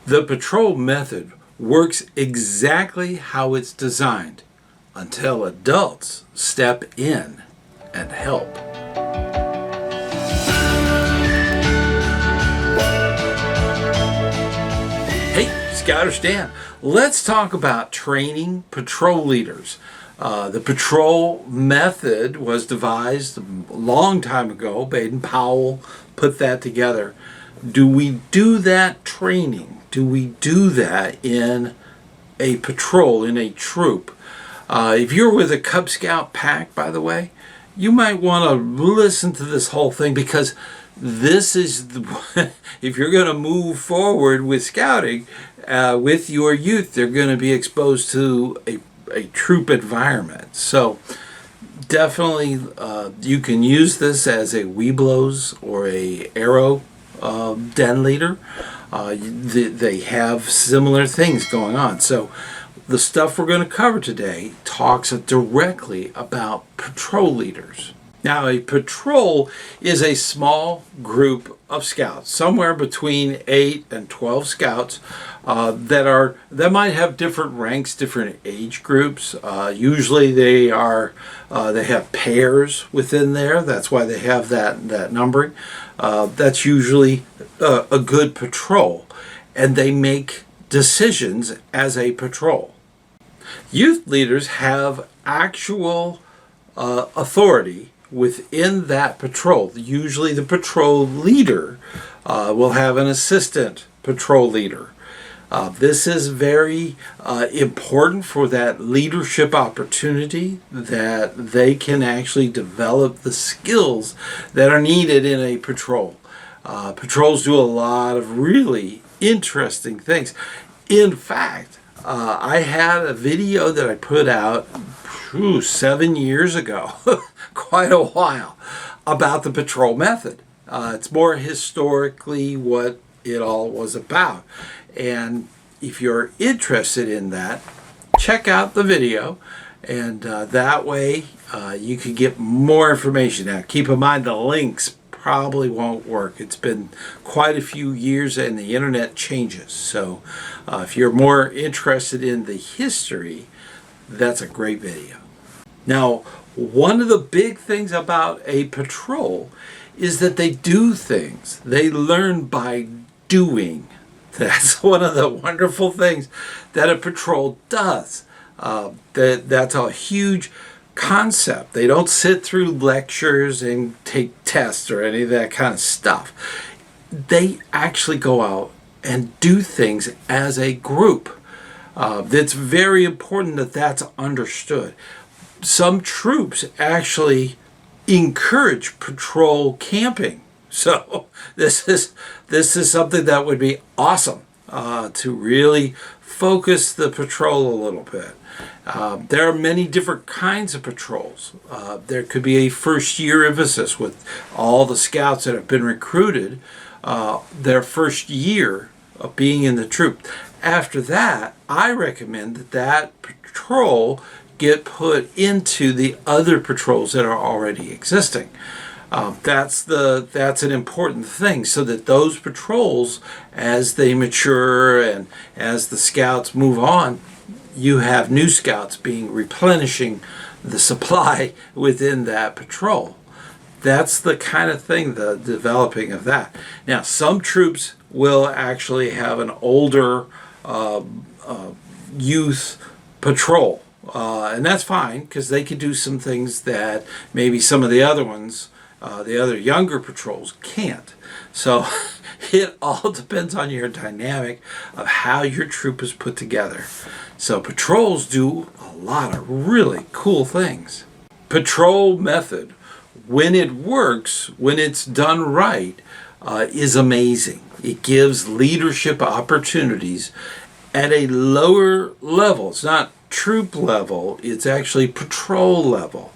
The patrol method works exactly how it's designed until adults step in and help. Hey, ScouterStan, let's talk about training patrol leaders. The patrol method was devised a long time ago. Baden-Powell put that together. Do we do that training? Do we do that in a patrol, in a troop? If you're with a Cub Scout pack, by the way, you might want to listen to this whole thing, because this is, if you're going to move forward with scouting with your youth, they're going to be exposed to a troop environment. So definitely you can use this as a Webelos or a Arrow den leader. They have similar things going on. So the stuff we're going to cover today talks directly about patrol leaders. Now, a patrol is a small group of scouts, somewhere between 8 and 12 scouts that might have different ranks, different age groups. Usually they have pairs within there. That's why they have that numbering. That's usually a good patrol, and they make decisions as a patrol. Youth leaders have actual authority within that patrol. Usually the patrol leader will have an assistant patrol leader. This is very important for that leadership opportunity, that they can actually develop the skills that are needed in a patrol. Patrols do a lot of really interesting things. In fact, I had a video that I put out 7 years ago, quite a while, about the patrol method. It's more historically what it all was about. And if you're interested in that, check out the video, and that way you can get more information. Now, keep in mind the links probably won't work. It's been quite a few years and the internet changes. So if you're more interested in the history, that's a great video. Now, one of the big things about a patrol is that they do things. They learn by doing. That's one of the wonderful things that a patrol does. That's a huge concept. They don't sit through lectures and take tests or any of that kind of stuff. They actually go out and do things as a group. It's very important that that's understood. Some troops actually encourage patrol camping. So this is something that would be awesome to really focus the patrol a little bit. There are many different kinds of patrols. There could be a first year emphasis with all the scouts that have been recruited, their first year of being in the troop. After that, I recommend that patrol get put into the other patrols that are already existing. That's an important thing, so that those patrols, as they mature and as the scouts move on, you have new scouts replenishing the supply within that patrol. That's the kind of thing, the developing of that. Now, some troops will actually have an older youth patrol, and that's fine, because they can do some things that maybe some of the other ones, the other younger patrols, can't. So it all depends on your dynamic of how your troop is put together. So patrols do a lot of really cool things. Patrol method, when it works, when it's done right, is amazing. It gives leadership opportunities at a lower level. It's not troop level, it's actually patrol level.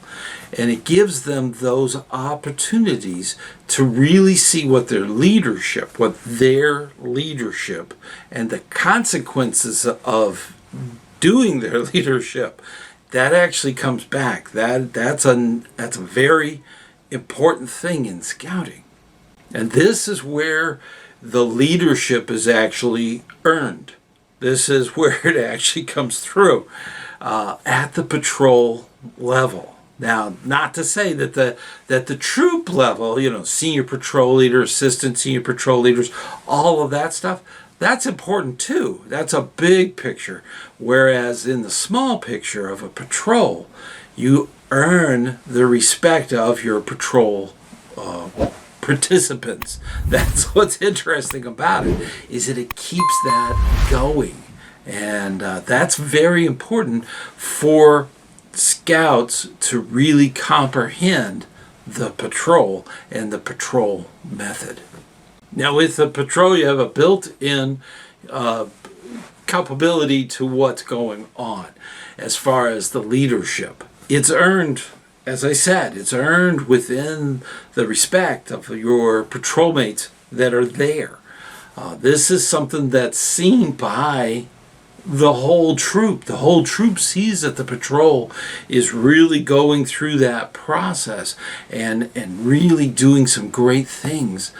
And it gives them those opportunities to really see what their leadership and the consequences of doing their leadership, that actually comes back. That's a very important thing in scouting. And this is where the leadership is actually earned. This is where it actually comes through at the patrol level. Now, not to say that the troop level, senior patrol leader, assistant senior patrol leaders, all of that stuff, that's important too. That's a big picture. Whereas in the small picture of a patrol, you earn the respect of your patrol participants. That's what's interesting about it, is that it keeps that going. And that's very important for scouts to really comprehend the patrol and the patrol method. Now, with the patrol, you have a built-in culpability to what's going on as far as the leadership. It's earned, as I said, it's earned within the respect of your patrol mates that are there. This is something that's seen by the whole troop. The whole troop sees that the patrol is really going through that process and really doing some great things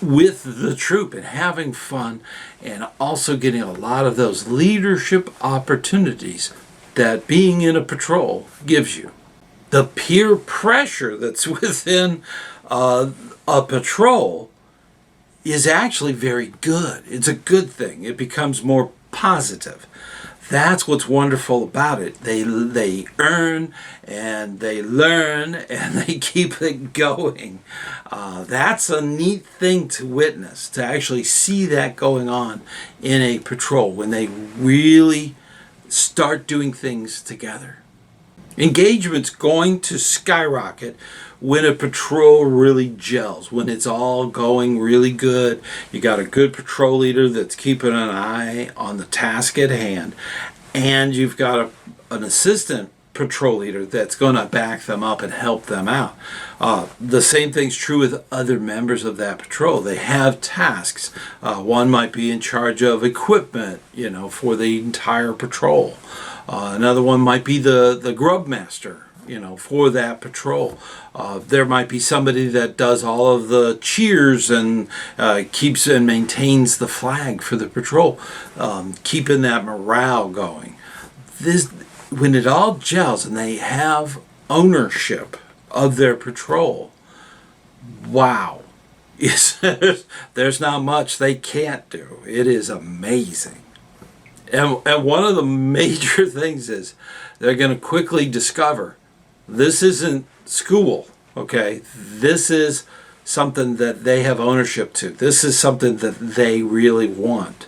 with the troop and having fun, and also getting a lot of those leadership opportunities that being in a patrol gives you. The peer pressure that's within a patrol is actually very good. It's a good thing. It becomes more positive. That's what's wonderful about it. They earn and they learn and they keep it going. That's a neat thing to witness, to actually see that going on in a patrol when they really start doing things together. Engagement's going to skyrocket when a patrol really gels, when it's all going really good. You got a good patrol leader that's keeping an eye on the task at hand, and you've got an assistant patrol leader that's going to back them up and help them out. The same thing's true with other members of that patrol. They have tasks. One might be in charge of equipment, for the entire patrol. Another one might be the grub master, for that patrol. There might be somebody that does all of the cheers and keeps and maintains the flag for the patrol, keeping that morale going. When it all gels and they have ownership of their patrol, wow. There's not much they can't do. It is amazing. And one of the major things is they're going to quickly discover this isn't school, okay? This is something that they have ownership to. This is something that they really want.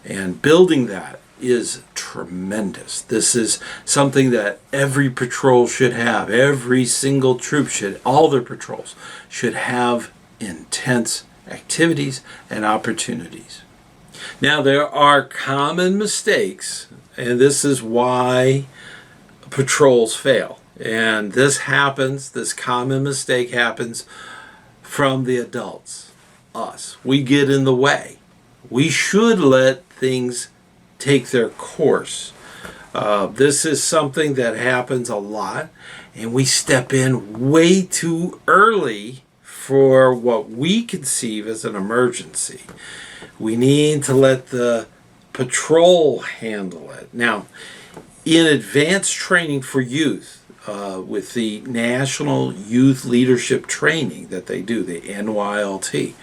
And building that is tremendous. This is something that every patrol should have. Every single troop all their patrols should have intense activities and opportunities. Now, there are common mistakes, and this is why patrols fail. And this common mistake happens from the adults, us. We get in the way. We should let things take their course. This is something that happens a lot, and we step in way too early for what we conceive as an emergency. We need to let the patrol handle it. Now, in advanced training for youth, with the National Youth Leadership Training that they do, the NYLT,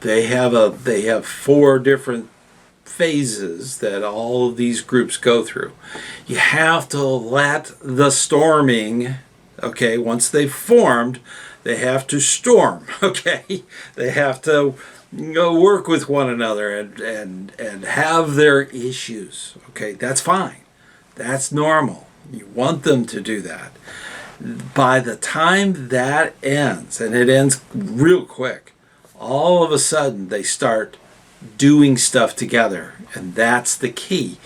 they have 4 different phases that all of these groups go through. You have to let the storming, okay, once they've formed, they have to storm, okay? They have to work with one another and have their issues, okay? That's fine. That's normal. You want them to do that. By the time that ends, and it ends real quick, all of a sudden they start doing stuff together, and that's the key.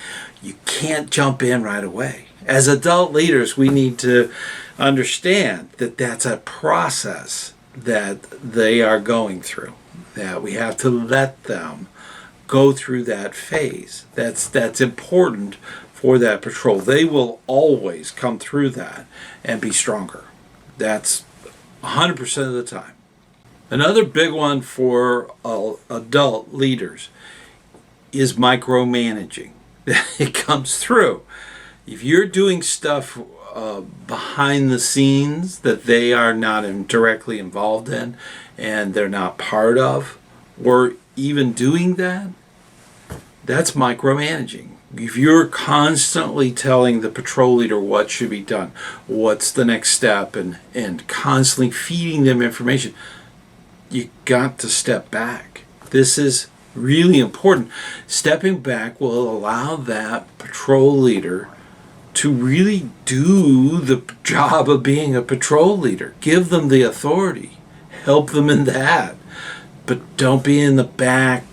You can't jump in right away. As adult leaders, we need to understand that that's a process that they are going through, that we have to let them go through that phase. That's important for that patrol. They will always come through that and be stronger. That's 100% of the time. Another big one for adult leaders is micromanaging. It comes through. If you're doing stuff behind the scenes that they are not directly involved in and they're not part of, or even doing that, that's micromanaging. If you're constantly telling the patrol leader what should be done, what's the next step, and constantly feeding them information, you got to step back. This is really important. Stepping back will allow that patrol leader to really do the job of being a patrol leader. Give them the authority. Help them in that. But don't be in the back,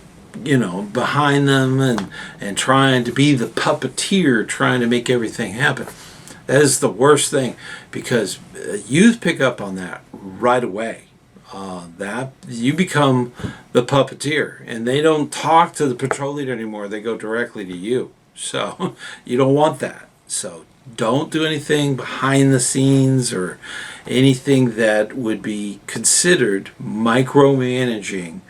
behind them and trying to be the puppeteer, trying to make everything happen. That is the worst thing, because youth pick up on that right away. That you become the puppeteer, and they don't talk to the patrol leader anymore. They go directly to you. So you don't want that. So don't do anything behind the scenes or anything that would be considered micromanaging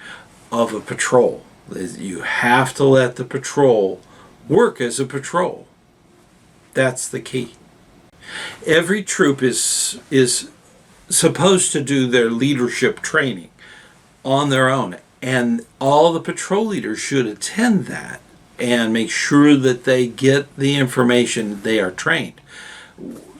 of a patrol. You have to let the patrol work as a patrol. That's the key. Every troop is supposed to do their leadership training on their own, and all the patrol leaders should attend that and make sure that they get the information they are trained.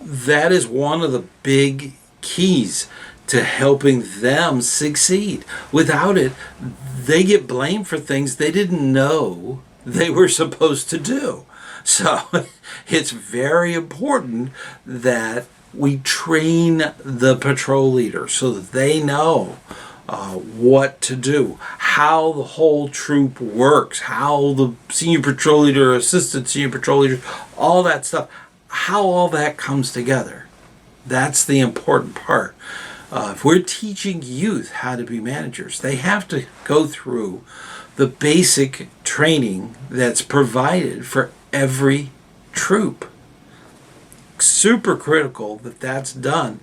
That is one of the big keys to helping them succeed. Without it, they get blamed for things they didn't know they were supposed to do. So it's very important that we train the patrol leader so that they know what to do, how the whole troop works, how the senior patrol leader, assistant senior patrol leader, all that stuff, how all that comes together. That's the important part. If we're teaching youth how to be managers, they have to go through the basic training that's provided for every troop. Super critical that that's done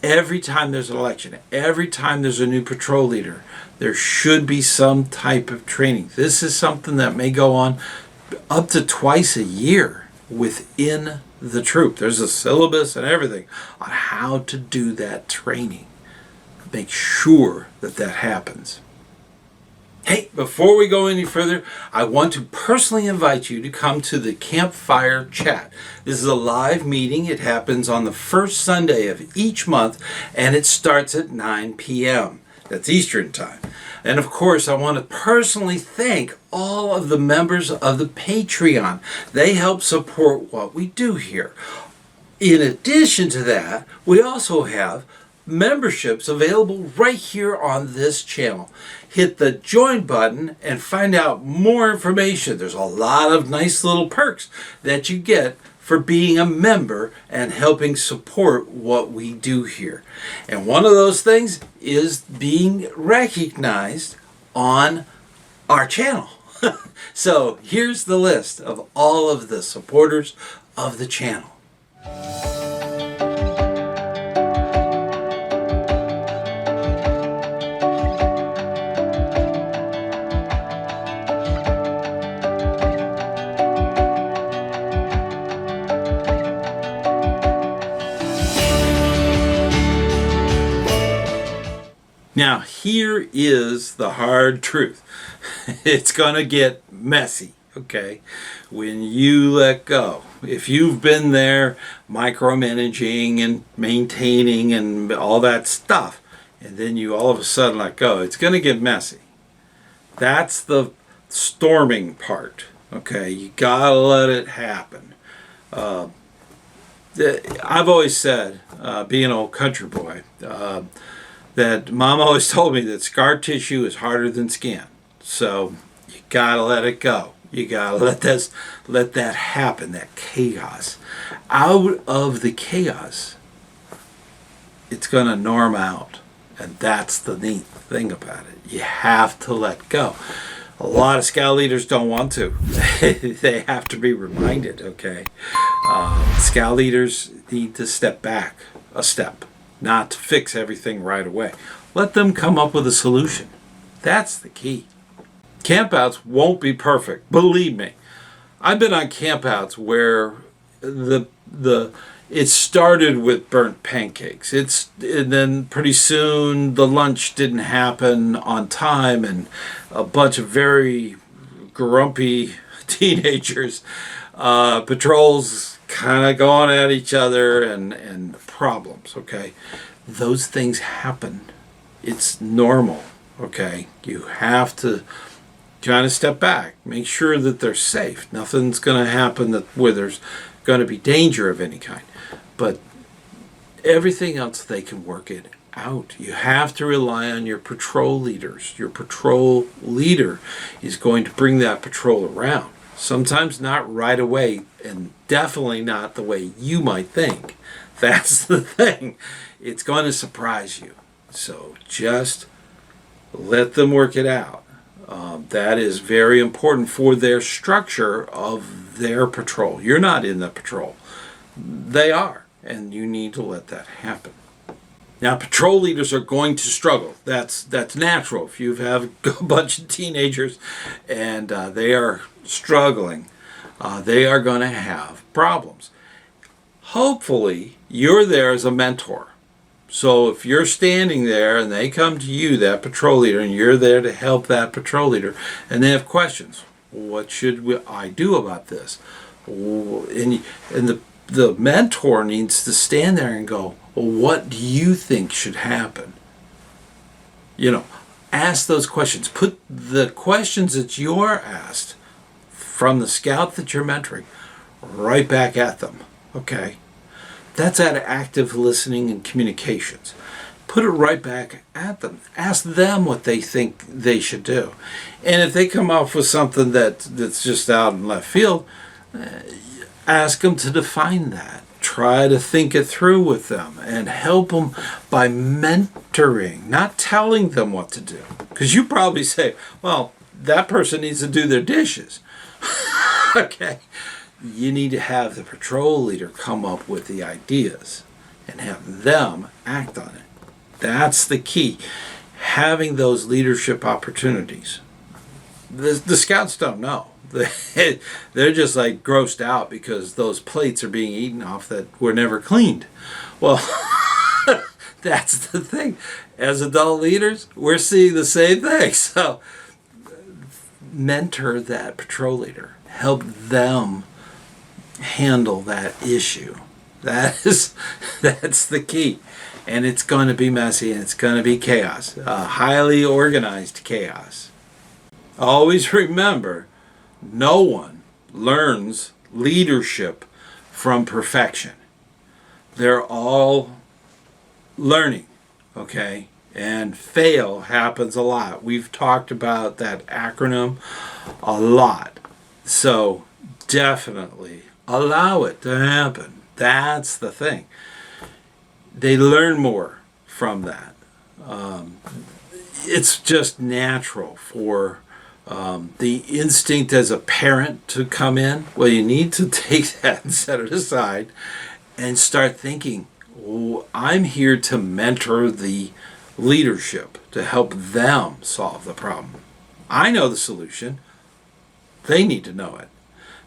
every time there's an election, every time there's a new patrol leader. There should be some type of training. This is something that may go on up to twice a year within the troop. There's a syllabus and everything on how to do that training. Make sure that that happens. Hey, before we go any further, I want to personally invite you to come to the Campfire Chat. This is a live meeting. It happens on the first Sunday of each month, and it starts at 9 p.m. That's Eastern Time. And of course, I want to personally thank all of the members of the Patreon. They help support what we do here. In addition to that, we also have memberships available right here on this channel. Hit the join button and find out more information. There's a lot of nice little perks that you get for being a member and helping support what we do here. And one of those things is being recognized on our channel. So here's the list of all of the supporters of the channel. Now, here is the hard truth. It's going to get messy, okay? When you let go. If you've been there micromanaging and maintaining and all that stuff, and then you all of a sudden let go, it's going to get messy. That's the storming part, okay? You got to let it happen. I've always said, being an old country boy, that Mom always told me that scar tissue is harder than skin. So you gotta let it go. You gotta let that happen, that chaos. Out of the chaos, it's gonna norm out. And that's the neat thing about it. You have to let go. A lot of scout leaders don't want to. They have to be reminded, okay? Scout leaders need to step back a step. Not to fix everything right away. Let them come up with a solution. That's the key. Campouts won't be perfect, believe me. I've been on campouts where it started with burnt pancakes. And then pretty soon the lunch didn't happen on time, and a bunch of very grumpy teenagers, patrols kind of going at each other, and problems. Okay, those things happen. It's normal. Okay, you have to kind of step back, make sure that they're safe. Nothing's going to happen where there's going to be danger of any kind. But everything else, they can work it out. You have to rely on your patrol leaders. Your patrol leader is going to bring that patrol around. Sometimes not right away, and definitely not the way you might think. That's the thing. It's going to surprise you. So just let them work it out. That is very important for their structure of their patrol. You're not in the patrol. They are, and you need to let that happen. Now, patrol leaders are going to struggle. That's natural. If you have a bunch of teenagers and they are struggling, they are going to have problems. Hopefully, you're there as a mentor. So if you're standing there and they come to you, that patrol leader, and you're there to help that patrol leader, and they have questions, what should I do about this? And the mentor needs to stand there and go, well, what do you think should happen? Ask those questions. Put the questions that you're asked from the scout that you're mentoring right back at them. Okay? That's that active listening and communications. Put it right back at them. Ask them what they think they should do. And if they come up with something that's just out in left field, ask them to define that. Try to think it through with them and help them by mentoring, not telling them what to do. Because you probably say, well, that person needs to do their dishes. Okay. You need to have the patrol leader come up with the ideas and have them act on it. That's the key. Having those leadership opportunities. The scouts don't know. They're just like grossed out because those plates are being eaten off that were never cleaned. Well, that's the thing. As adult leaders, we're seeing the same thing. So mentor that patrol leader. Help them handle that issue. That's the key. And it's going to be messy, and it's going to be chaos. Highly organized chaos. Always remember, no one learns leadership from perfection. They're all learning, okay? And fail happens a lot. We've talked about that acronym a lot. So definitely allow it to happen. That's the thing. They learn more from that. It's just natural for the instinct as a parent to come in. Well, you need to take that and set it aside and start thinking, oh, I'm here to mentor the leadership to help them solve the problem. I know the solution. They need to know it.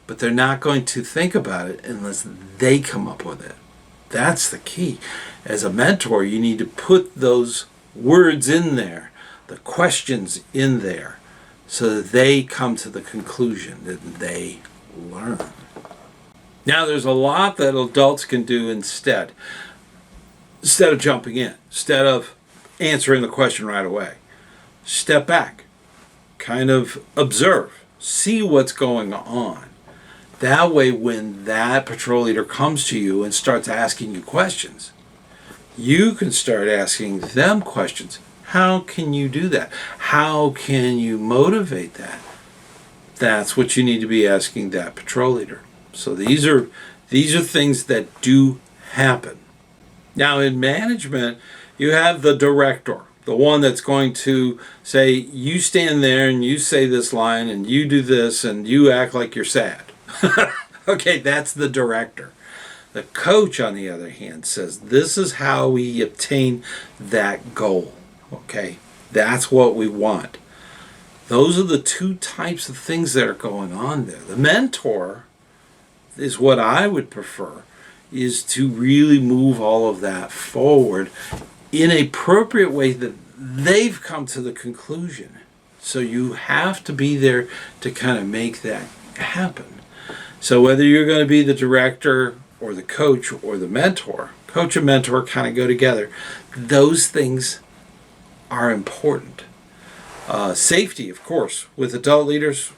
But they're not going to think about it unless they come up with it. That's the key. As a mentor, you need to put those words in there, the questions in there, so that they come to the conclusion that they learn. Now, there's a lot that adults can do instead of jumping in, instead of answering the question right away. Step back, kind of observe, see what's going on. That way, when that patrol leader comes to you and starts asking you questions, you can start asking them questions. How can you do that? How can you motivate that? That's what you need to be asking that patrol leader. So these are things that do happen. Now, in management, you have the director, the one that's going to say, you stand there and you say this line and you do this and you act like you're sad. Okay, that's the director. The coach, on the other hand, says this is how we obtain that goal. Okay, that's what we want. Those are the two types of things that are going on there. The mentor is what I would prefer, is to really move all of that forward in an appropriate way that they've come to the conclusion. So you have to be there to kind of make that happen. So whether you're going to be the director or the coach or the mentor, coach and mentor kind of go together. Those things are important. Safety, of course, with adult leaders,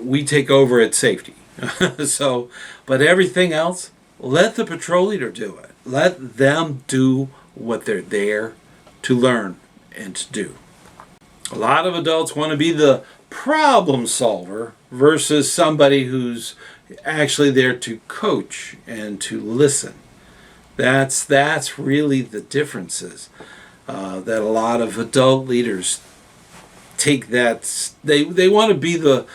we take over at safety. So, but everything else, let the patrol leader do it. Let them do what they're there to learn and to do. A lot of adults want to be the problem solver versus somebody who's actually there to coach and to listen. That's really the differences. That a lot of adult leaders take that, they want to be the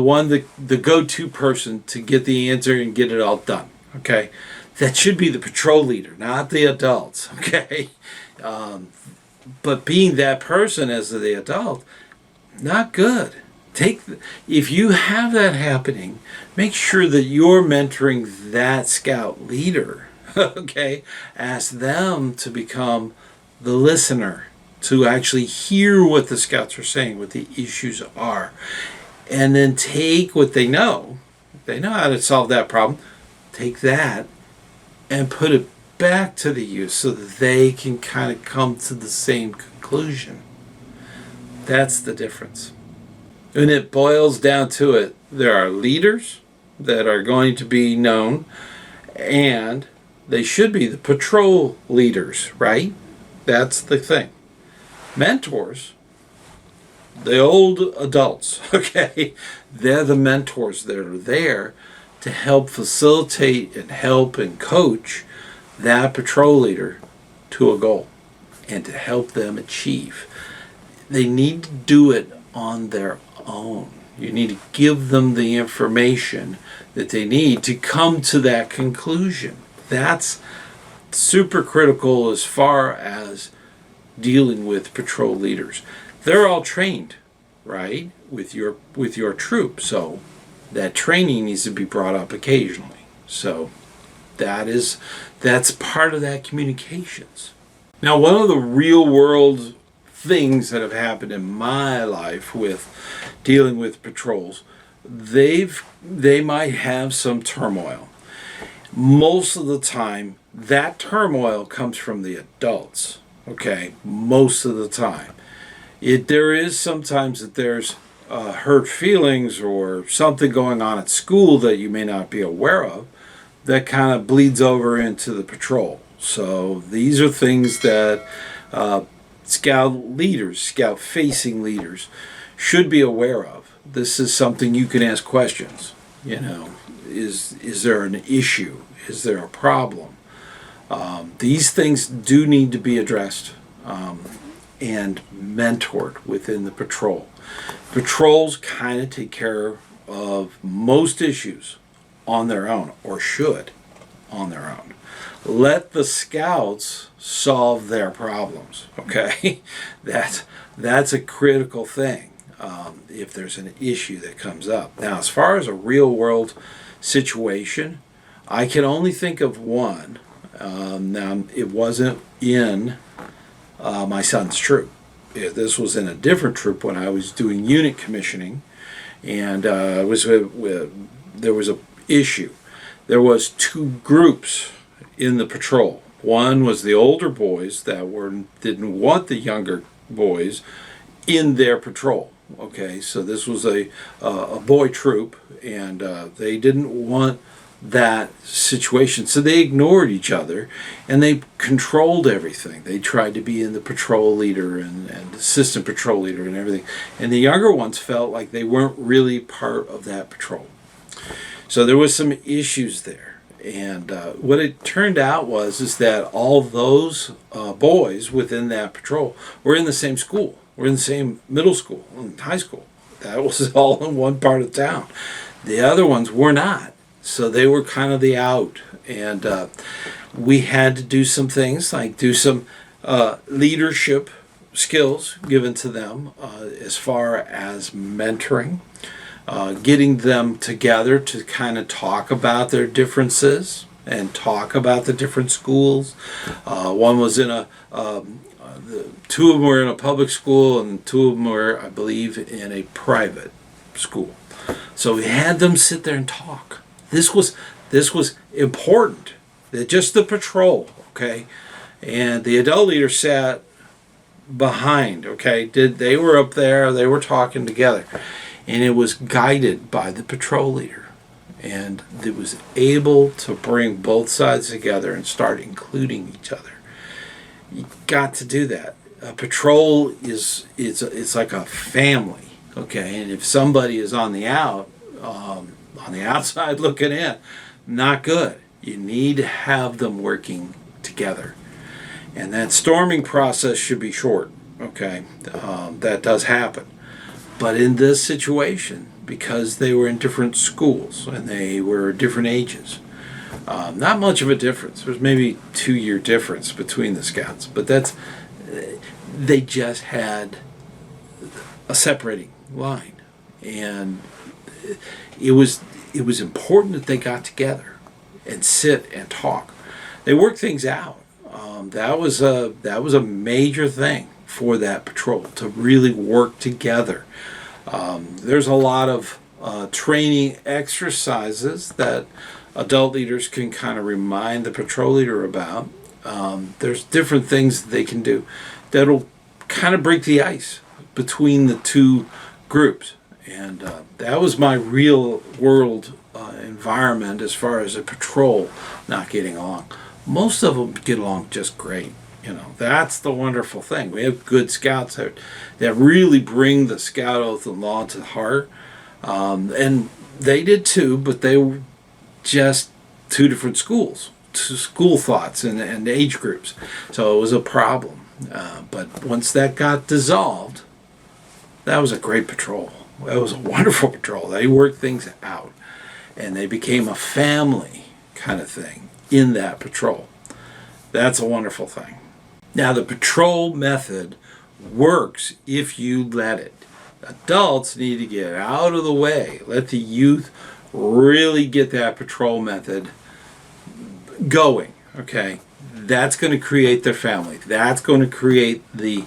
one, the go-to person to get the answer and get it all done. Okay, that should be the patrol leader, not the adults. Okay, but being that person as the adult, not good. If you have that happening, make sure that you're mentoring that scout leader. Okay, ask them to become the listener, to actually hear what the scouts are saying, what the issues are, and then take what they know. They know how to solve that problem. Take that and put it back to the youth so that they can kind of come to the same conclusion. That's the difference. And it boils down to it. There are leaders that are going to be known, and they should be the patrol leaders, right? That's the thing. Mentors, the old adults, okay, they're the mentors that are there to help facilitate and help and coach that patrol leader to a goal and to help them achieve. They need to do it on their own. You need to give them the information that they need to come to that conclusion. That's super critical as far as dealing with patrol leaders. They're all trained, right, with your troop. So that training needs to be brought up occasionally. So that's part of that communications. Now, one of the real world things that have happened in my life with dealing with patrols, they might have some turmoil. Most of the time, that turmoil comes from the adults. Okay, most of the time. There is sometimes that there's hurt feelings or something going on at school that you may not be aware of that kind of bleeds over into the patrol. So these are things that scout leaders, scout facing leaders should be aware of. This is something you can ask questions. You know, is there an issue? Is there a problem? These things do need to be addressed and mentored within the patrol. Patrols kind of take care of most issues on their own, or should on their own. Let the scouts solve their problems. Okay, that's a critical thing. If there's an issue that comes up. Now, as far as a real world situation, I can only think of one. Now, it wasn't in my son's troop. This was in a different troop when I was doing unit commissioning, and there was a issue. There was two groups in the patrol. One was the older boys that didn't want the younger boys in their patrol. Okay, so this was a boy troop, and they didn't want that situation, so they ignored each other and they controlled everything. They tried to be in the patrol leader and assistant patrol leader and everything, and the younger ones felt like they weren't really part of that patrol. So there was some issues there, and what it turned out is that all those boys within that patrol were in the same school, were in the same middle school and high school. That was all in one part of town. The other ones were not. So they were kind of the out, and we had to do some things like do some leadership skills given to them as far as mentoring, getting them together to kind of talk about their differences and talk about the different schools. One was in two of them were in a public school, and two of them were, I believe, in a private school. So we had them sit there and talk. This was important. Just the patrol, okay? And the adult leader sat behind, okay? They were up there, they were talking together. And it was guided by the patrol leader. And it was able to bring both sides together and start including each other. You got to do that. A patrol it's like a family, okay? And if somebody is on the outside looking in, not good. You need to have them working together. And that storming process should be short, okay? That does happen. But in this situation, because they were in different schools and they were different ages, not much of a difference. There's maybe 2-year difference between the scouts, but they just had a separating line. And it was important that they got together and sit and talk. They worked things out. That was a major thing for that patrol, to really work together. There's a lot of training exercises that adult leaders can kind of remind the patrol leader about. There's different things that they can do that'll kind of break the ice between the two groups. And that was my real world environment as far as a patrol not getting along. Most of them get along just great. That's the wonderful thing. We have good scouts that really bring the scout oath and law to heart. And they did too, but they were just two different schools, two school thoughts and age groups. So it was a problem. But once that got dissolved, that was a great patrol. That was a wonderful patrol. They worked things out, and they became a family kind of thing in that patrol. That's a wonderful thing. Now, the patrol method works if you let it. Adults need to get out of the way. Let the youth really get that patrol method going, okay? That's going to create their family. That's going to create the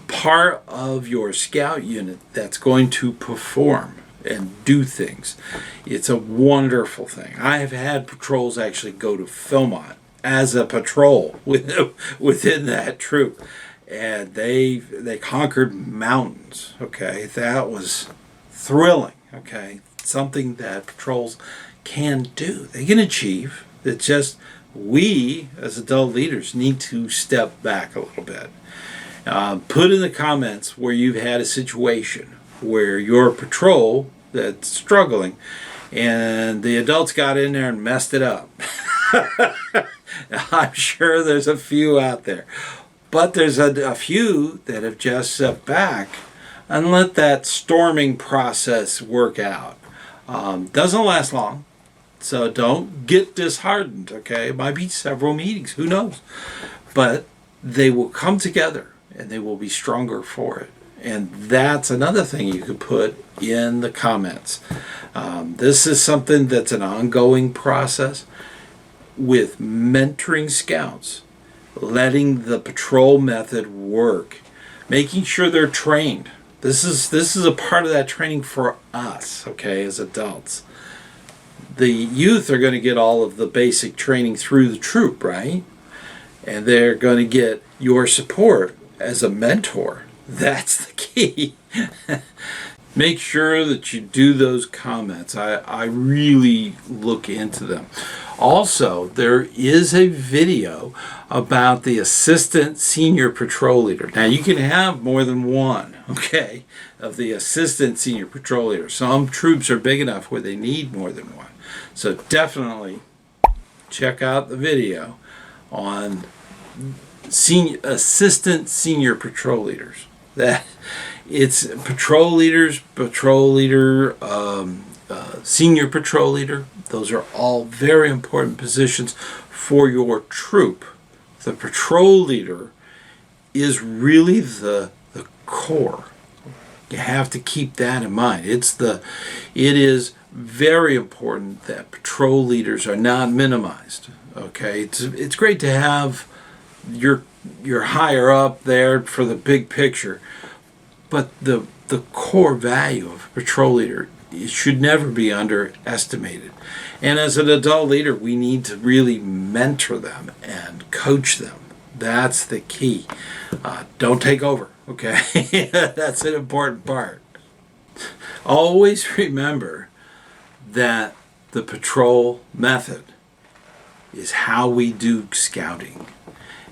part of your scout unit that's going to perform and do things. It's a wonderful thing. I have had patrols actually go to Philmont as a patrol within that troop, and they conquered mountains. Okay, that was thrilling. Okay, something that patrols can do. They can achieve. It's just we as adult leaders need to step back a little bit. Put in the comments where you've had a situation where your patrol that's struggling and the adults got in there and messed it up. I'm sure there's a few out there, but there's a few that have just stepped back and let that storming process work out. Doesn't last long, so don't get disheartened, okay? It might be several meetings, who knows? But they will come together and they will be stronger for it. And that's another thing you could put in the comments. This is something that's an ongoing process with mentoring scouts, letting the patrol method work, making sure they're trained. This is a part of that training for us, okay, as adults. The youth are going to get all of the basic training through the troop, right? And they're going to get your support as a mentor. That's the key. Make sure that you do those comments. I really look into them. Also, there is a video about the assistant senior patrol leader. Now, you can have more than one, okay, of the assistant senior patrol leader. Some troops are big enough where they need more than one. So definitely check out the video on assistant senior patrol leaders. That it's patrol leaders, patrol leader, senior patrol leader. Those are all very important positions for your troop. The patrol leader is really the core. You have to keep that in mind. It is very important that patrol leaders are not minimized. Okay, it's great to have your higher up there for the big picture, but the core value of a patrol leader, it should never be underestimated. And as an adult leader, we need to really mentor them and coach them. That's the key. Don't take over, okay? That's an important part. Always remember that the patrol method is how we do scouting.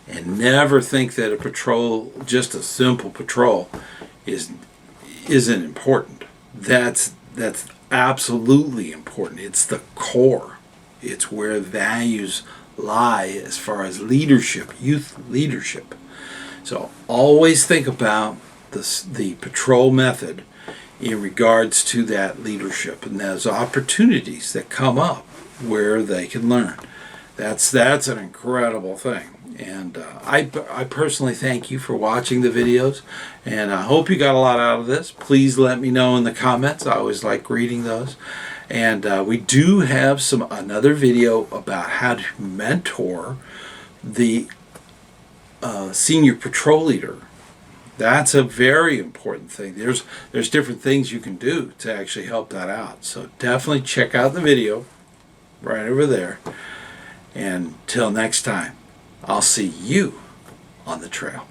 And never think that a patrol, just a simple patrol, isn't important. That's absolutely important. It's the core. It's where values lie as far as leadership, youth leadership. So always think about the patrol method in regards to that leadership, and those opportunities that come up where they can learn. That's an incredible thing. And I personally thank you for watching the videos, and I hope you got a lot out of this. Please let me know in the comments. I always like reading those. And we do have another video about how to mentor the senior patrol leader. That's a very important thing. There's different things you can do to actually help that out. So definitely check out the video right over there. And till next time, I'll see you on the trail.